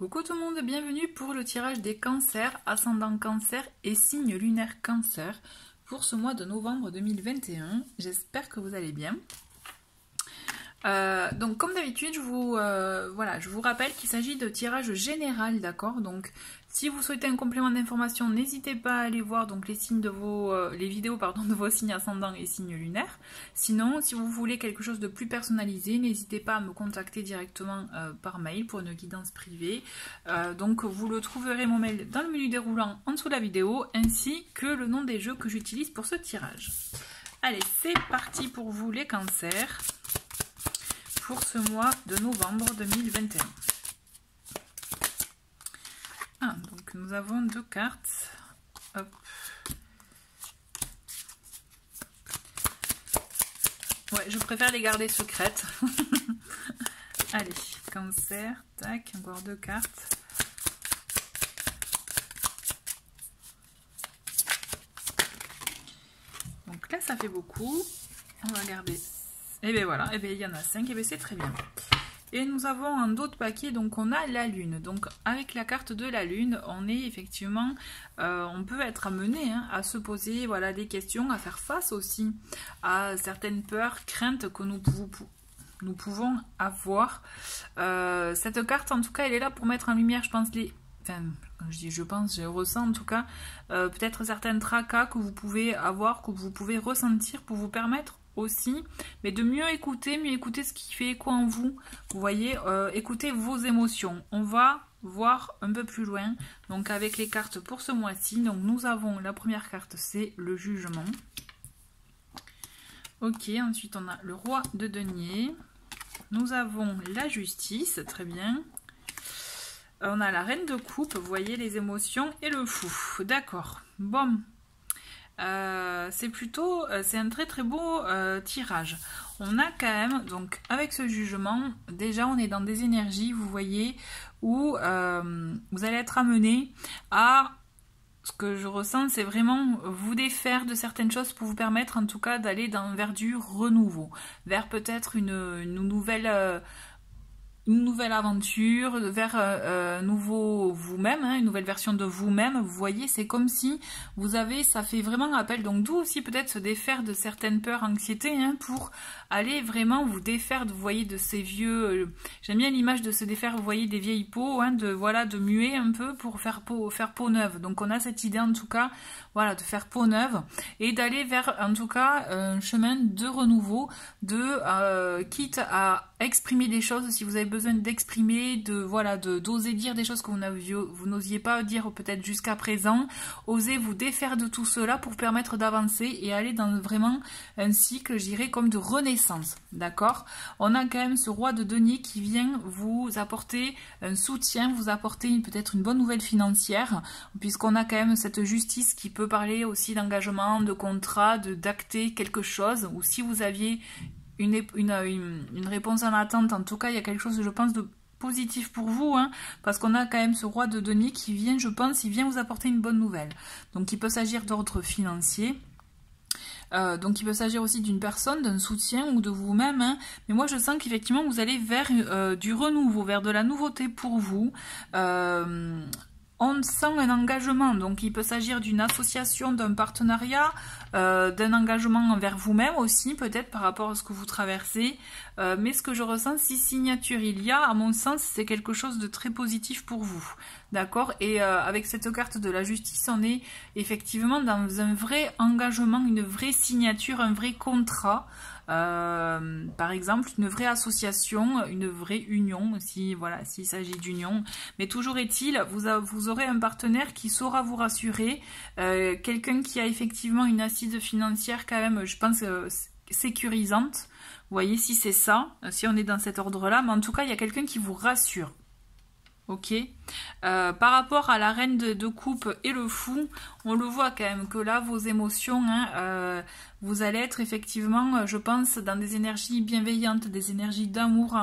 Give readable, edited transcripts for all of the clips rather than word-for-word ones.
Coucou tout le monde, bienvenue pour le tirage des cancers, ascendant cancer et signe lunaire cancer pour ce mois de novembre 2021. J'espère que vous allez bien. Donc comme d'habitude, je vous rappelle qu'il s'agit de tirage général, d'accord? Donc si vous souhaitez un complément d'information, n'hésitez pas à aller voir donc les signes de les vidéos de vos signes ascendants et signes lunaires. Sinon, si vous voulez quelque chose de plus personnalisé, n'hésitez pas à me contacter directement par mail pour une guidance privée. Donc vous le trouverez mon mail dans le menu déroulant en dessous de la vidéo, ainsi que le nom des jeux que j'utilise pour ce tirage. Allez, c'est parti pour vous les cancers pour ce mois de novembre 2021. Donc nous avons deux cartes. Hop. Ouais, je préfère les garder secrètes. Allez, cancer, tac, encore deux cartes. Donc là, ça fait beaucoup. On va garder. Et bien voilà, et bien il y en a 5, et bien c'est très bien. Et nous avons un autre paquet, donc on a la lune. Donc avec la carte de la lune, on est effectivement, on peut être amené à se poser des questions, à faire face aussi à certaines peurs, craintes que nous pouvons avoir. Cette carte en tout cas, elle est là pour mettre en lumière, je pense, quand je dis je ressens en tout cas, peut-être certains tracas que vous pouvez avoir, que vous pouvez ressentir pour vous permettre aussi, mais de mieux écouter ce qui fait écho en vous. Vous voyez, écoutez vos émotions. On va voir un peu plus loin, donc avec les cartes pour ce mois-ci. Donc nous avons la première carte, c'est le jugement. Ok, ensuite on a le roi de denier. Nous avons la justice, très bien. On a la reine de coupe, vous voyez les émotions, et le fou. D'accord, bon. C'est un très très beau tirage. On a quand même, donc avec ce jugement, déjà on est dans des énergies, vous voyez, où vous allez être amené à, ce que je ressens, c'est vraiment vous défaire de certaines choses pour vous permettre en tout cas d'aller vers du renouveau, vers peut-être une nouvelle aventure, vers un nouveau vous-même, une nouvelle version de vous-même. Vous voyez, c'est comme si vous avez, ça fait vraiment appel, donc d'où aussi peut-être se défaire de certaines peurs, anxiétés, pour aller vraiment vous défaire, vous voyez, de ces vieux, j'aime bien l'image de se défaire, vous voyez, des vieilles peaux, de muer un peu pour faire peau neuve. Donc on a cette idée en tout cas, de faire peau neuve et d'aller vers en tout cas un chemin de renouveau, quitte à exprimer des choses si vous avez besoin d'exprimer, d'oser dire des choses que vous n'osiez pas dire peut-être jusqu'à présent. Osez vous défaire de tout cela pour permettre d'avancer et aller dans vraiment un cycle, je dirais, comme de renaissance. D'accord? On a quand même ce roi de denier qui vient vous apporter un soutien, vous apporter peut-être une bonne nouvelle financière, puisqu'on a quand même cette justice qui peut parler aussi d'engagement, de contrat, d'acter quelque chose, ou si vous aviez une réponse en attente, en tout cas il y a quelque chose, je pense, de positif pour vous, parce qu'on a quand même ce roi de denier qui vient, je pense, il vient vous apporter une bonne nouvelle. Donc il peut s'agir d'ordre financier, donc il peut s'agir aussi d'une personne, d'un soutien ou de vous-même, mais moi je sens qu'effectivement vous allez vers du renouveau, vers de la nouveauté pour vous. On sent un engagement, donc il peut s'agir d'une association, d'un partenariat, d'un engagement envers vous-même aussi, peut-être par rapport à ce que vous traversez. Mais ce que je ressens, si signature il y a, à mon sens, c'est quelque chose de très positif pour vous. D'accord? Et avec cette carte de la justice, on est effectivement dans un vrai engagement, une vraie signature, un vrai contrat. Par exemple une vraie association, une vraie union, s'il s'agit d'union, mais toujours est-il, vous aurez un partenaire qui saura vous rassurer, quelqu'un qui a effectivement une assise financière quand même, je pense, sécurisante. Vous voyez, si c'est ça, si on est dans cet ordre là, mais en tout cas il y a quelqu'un qui vous rassure. Ok, par rapport à la reine de coupe et le fou, on le voit quand même que là vos émotions, vous allez être effectivement, je pense, dans des énergies bienveillantes, des énergies d'amour,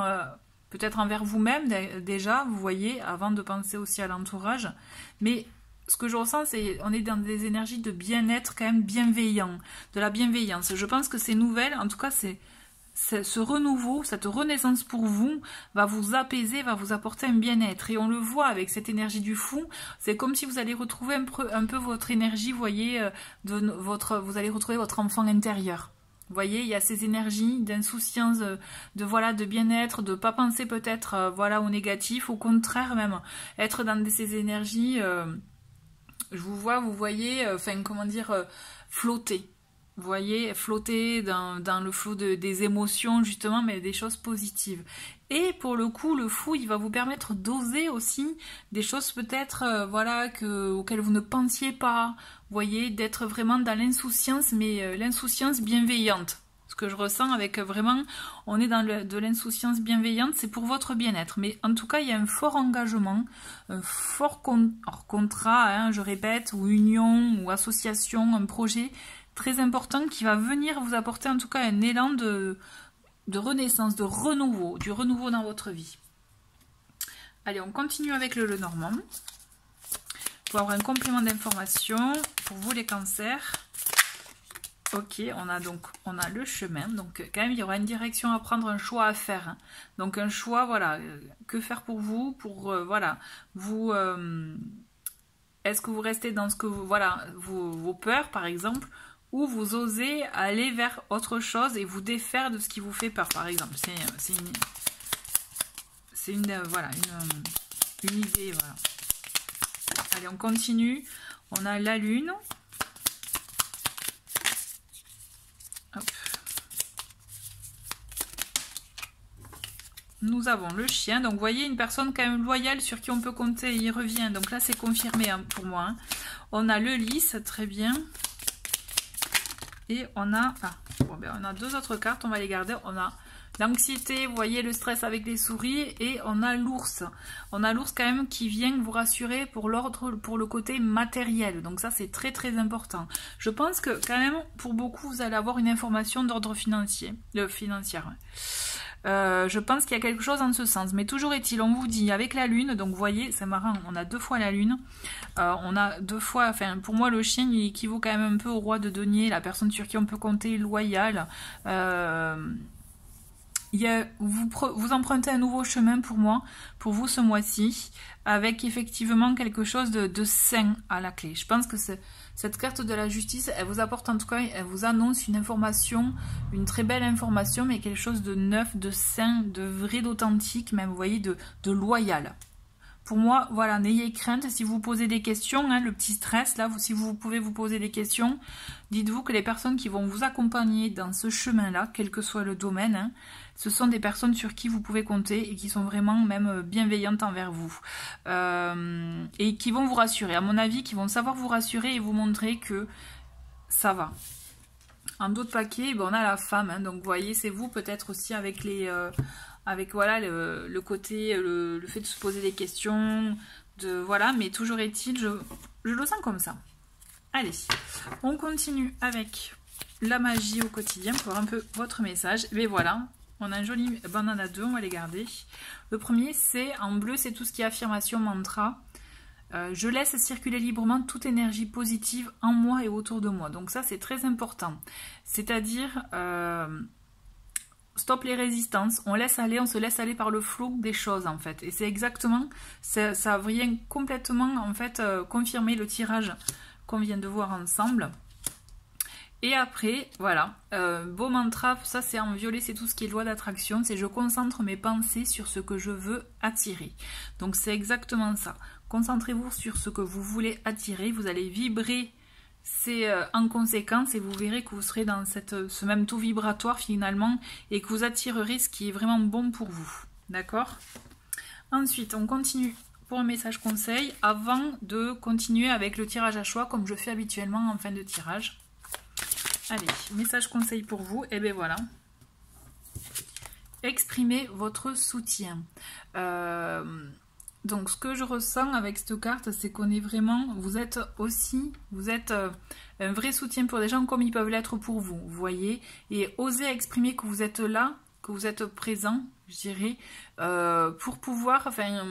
peut-être envers vous-même déjà, vous voyez, avant de penser aussi à l'entourage. Mais ce que je ressens, c'est on est dans des énergies de bien-être quand même bienveillant, de la bienveillance. Je pense que ces nouvelles, en tout cas ce renouveau, cette renaissance pour vous va vous apaiser, va vous apporter un bien-être. Et on le voit avec cette énergie du fou, c'est comme si vous allez retrouver un peu votre énergie, vous voyez, vous allez retrouver votre enfant intérieur. Vous voyez, il y a ces énergies d'insouciance, voilà, de bien-être, de pas penser peut-être voilà, au négatif, au contraire même, être dans ces énergies, je vous vois, vous voyez, enfin comment dire, flotter. Vous voyez, flotter dans le flot des émotions, justement, mais des choses positives. Et pour le coup, le fou, il va vous permettre d'oser aussi des choses peut-être, voilà, auxquelles vous ne pensiez pas. Vous voyez, d'être vraiment dans l'insouciance, mais l'insouciance bienveillante. Ce que je ressens avec vraiment, on est dans de l'insouciance bienveillante, c'est pour votre bien-être. Mais en tout cas, il y a un fort engagement, un fort contrat, hein, je répète, ou union, ou association, un projet très important qui va venir vous apporter en tout cas un élan de renaissance, de renouveau, du renouveau dans votre vie. Allez, on continue avec le Lenormand. Pour avoir un complément d'information pour vous les cancers. Ok, on a le chemin, donc quand même il y aura une direction à prendre, un choix à faire. Hein. Donc un choix, voilà, que faire pour vous, voilà, vous, est-ce que vous restez dans ce que vous, voilà, vos peurs par exemple, ou vous osez aller vers autre chose et vous défaire de ce qui vous fait peur, par exemple. C'est voilà, une idée, voilà. Allez, on continue. On a la lune. Hop. Nous avons le chien. Donc, vous voyez, une personne quand même loyale sur qui on peut compter. Il revient. Donc là, c'est confirmé hein, pour moi. Hein. On a le lys, très bien. Et on a, on a deux autres cartes, on va les garder. On a l'anxiété, vous voyez le stress avec les souris, et on a l'ours. On a l'ours quand même qui vient vous rassurer pour le côté matériel. Donc ça c'est très très important. Je pense que quand même pour beaucoup vous allez avoir une information d'ordre financière. Je pense qu'il y a quelque chose en ce sens, mais toujours est-il, on vous dit avec la lune, donc vous voyez, c'est marrant, on a 2 fois la lune, on a 2 fois, enfin pour moi le chien il équivaut quand même un peu au roi de denier, la personne sur qui on peut compter, loyale. Vous empruntez un nouveau chemin pour moi, pour vous ce mois-ci, avec effectivement quelque chose de sain à la clé. Je pense que cette carte de la justice, elle vous apporte en tout cas, elle vous annonce une information, une très belle information, mais quelque chose de neuf, de sain, de vrai, d'authentique, même vous voyez, de loyal. Pour moi, voilà, n'ayez crainte si vous posez des questions, hein, le petit stress, là, si vous pouvez vous poser des questions, dites-vous que les personnes qui vont vous accompagner dans ce chemin-là, quel que soit le domaine, hein, ce sont des personnes sur qui vous pouvez compter et qui sont vraiment même bienveillantes envers vous. Et qui vont vous rassurer, à mon avis, qui vont savoir vous rassurer et vous montrer que ça va. En d'autres paquets, ben, on a la femme, hein, donc vous voyez, c'est vous peut-être aussi avec les... avec voilà le côté, le fait de se poser des questions, voilà, mais toujours est-il, je le sens comme ça. Allez, on continue avec la magie au quotidien pour un peu votre message. Et voilà, on a un joli, on en a 2, on va les garder. Le premier, c'est en bleu, c'est tout ce qui est affirmation, mantra. Je laisse circuler librement toute énergie positive en moi et autour de moi. Donc ça, c'est très important. C'est-à-dire... stop les résistances, on se laisse aller par le flot des choses en fait. Et c'est exactement, ça vient complètement en fait confirmer le tirage qu'on vient de voir ensemble. Et après, voilà, beau mantra, ça c'est en violet, c'est tout ce qui est loi d'attraction, c'est je concentre mes pensées sur ce que je veux attirer. Donc c'est exactement ça. Concentrez-vous sur ce que vous voulez attirer, vous allez vibrer. C'est en conséquence et vous verrez que vous serez dans ce même taux vibratoire finalement et que vous attirerez ce qui est vraiment bon pour vous. D'accord? Ensuite, on continue pour un message conseil avant de continuer avec le tirage à choix comme je fais habituellement en fin de tirage. Allez, message conseil pour vous. Et bien voilà. Exprimez votre soutien. Donc ce que je ressens avec cette carte, c'est qu'on est vraiment, vous êtes un vrai soutien pour des gens comme ils peuvent l'être pour vous, vous voyez, et osez exprimer que vous êtes là, que vous êtes présent, je dirais, pour pouvoir, enfin,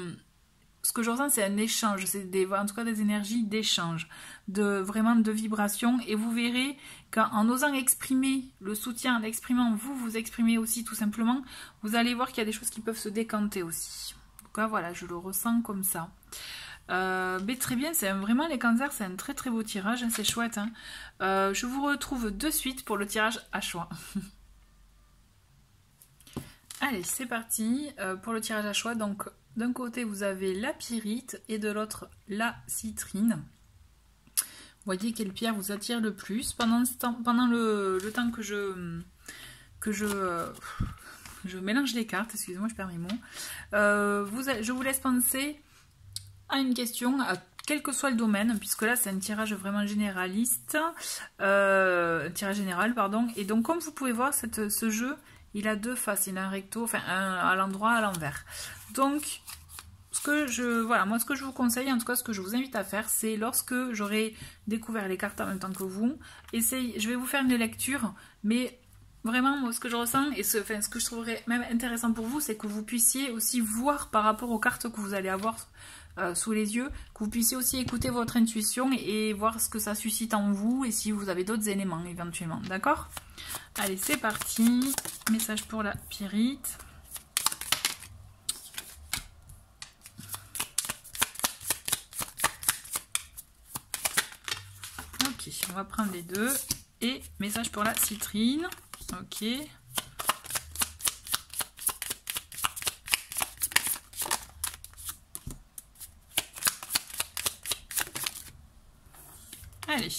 ce que je ressens, c'est un échange, c'est en tout cas des énergies d'échange, vraiment de vibration. Et vous verrez qu'en osant exprimer le soutien, en exprimant vous exprimez aussi tout simplement, vous allez voir qu'il y a des choses qui peuvent se décanter aussi. En tout cas, voilà, je le ressens comme ça. Mais très bien, c'est vraiment les cancers, c'est un très très beau tirage, hein, c'est chouette. Hein. Je vous retrouve de suite pour le tirage à choix. Allez, c'est parti pour le tirage à choix. Donc, d'un côté, vous avez la pyrite et de l'autre, la citrine. Voyez quelle pierre vous attire le plus. Pendant le temps que je mélange les cartes, excusez-moi, je perds mes mots, je vous laisse penser à une question, quel que soit le domaine, puisque là, c'est un tirage vraiment généraliste, tirage général, pardon. Et donc, comme vous pouvez voir, ce jeu... il a deux faces, il a un recto, enfin un à l'endroit, à l'envers. Donc, moi ce que je vous conseille, en tout cas ce que je vous invite à faire, c'est lorsque j'aurai découvert les cartes en même temps que vous, je vais vous faire une lecture, mais vraiment moi ce que je ressens, et ce que je trouverais même intéressant pour vous, c'est que vous puissiez aussi voir par rapport aux cartes que vous allez avoir sous les yeux, que vous puissiez aussi écouter votre intuition et voir ce que ça suscite en vous, et si vous avez d'autres éléments éventuellement, d'accord ? Allez, c'est parti. Message pour la pyrite. Ok, on va prendre les deux. Et message pour la citrine. Ok. Allez.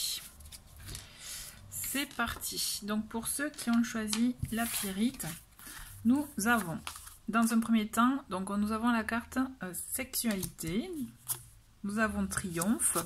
C'est parti. Donc pour ceux qui ont choisi la pyrite, nous avons dans un premier temps, donc nous avons la carte sexualité, nous avons triomphe,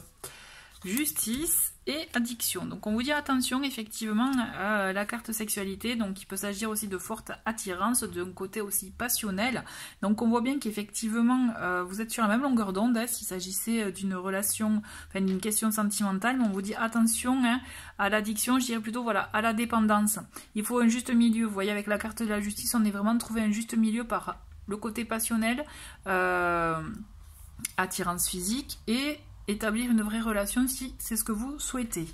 justice et addiction. Donc on vous dit attention effectivement à la carte sexualité, donc il peut s'agir aussi de forte attirance, d'un côté aussi passionnel. Donc on voit bien qu'effectivement vous êtes sur la même longueur d'onde, hein, s'il s'agissait d'une relation, enfin d'une question sentimentale, mais on vous dit attention hein, à l'addiction, je dirais plutôt voilà, à la dépendance. Il faut un juste milieu, vous voyez avec la carte de la justice, on est vraiment trouvé un juste milieu par le côté passionnel, attirance physique et établir une vraie relation si c'est ce que vous souhaitez.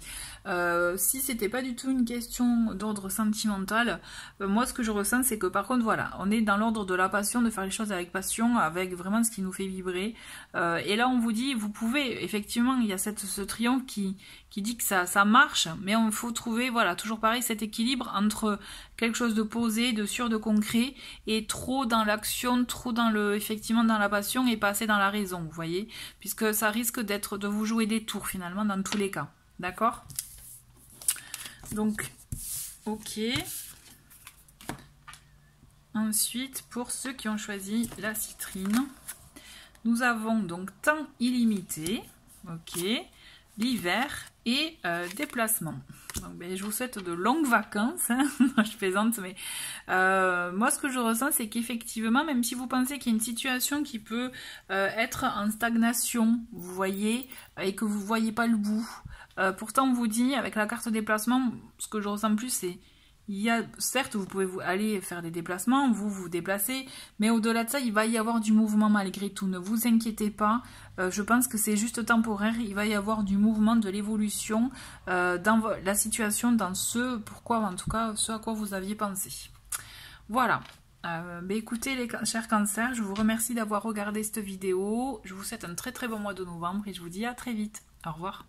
Si c'était pas du tout une question d'ordre sentimental, moi ce que je ressens c'est que par contre voilà, on est dans l'ordre de la passion, de faire les choses avec passion, avec vraiment ce qui nous fait vibrer. Et là on vous dit, vous pouvez, effectivement il y a ce triomphe qui dit que ça marche, mais il faut trouver, voilà, toujours pareil, cet équilibre entre quelque chose de posé, de sûr, de concret, et trop dans l'action, trop effectivement dans la passion et pas assez dans la raison, vous voyez, puisque ça risque de vous jouer des tours finalement dans tous les cas, d'accord ? Donc, ok. Ensuite, pour ceux qui ont choisi la citrine, nous avons donc temps illimité, ok, l'hiver et déplacement. Donc, ben, je vous souhaite de longues vacances, hein. Je plaisante, mais moi ce que je ressens c'est qu'effectivement, même si vous pensez qu'il y a une situation qui peut être en stagnation, vous voyez, et que vous ne voyez pas le bout, pourtant on vous dit, avec la carte déplacement, ce que je ressens plus c'est, certes vous pouvez aller faire des déplacements, vous déplacez, mais au-delà de ça il va y avoir du mouvement malgré tout, ne vous inquiétez pas, je pense que c'est juste temporaire, il va y avoir du mouvement, de l'évolution dans la situation, dans en tout cas ce à quoi vous aviez pensé. Voilà, écoutez les chers cancers, je vous remercie d'avoir regardé cette vidéo, je vous souhaite un très très bon mois de novembre et je vous dis à très vite, au revoir.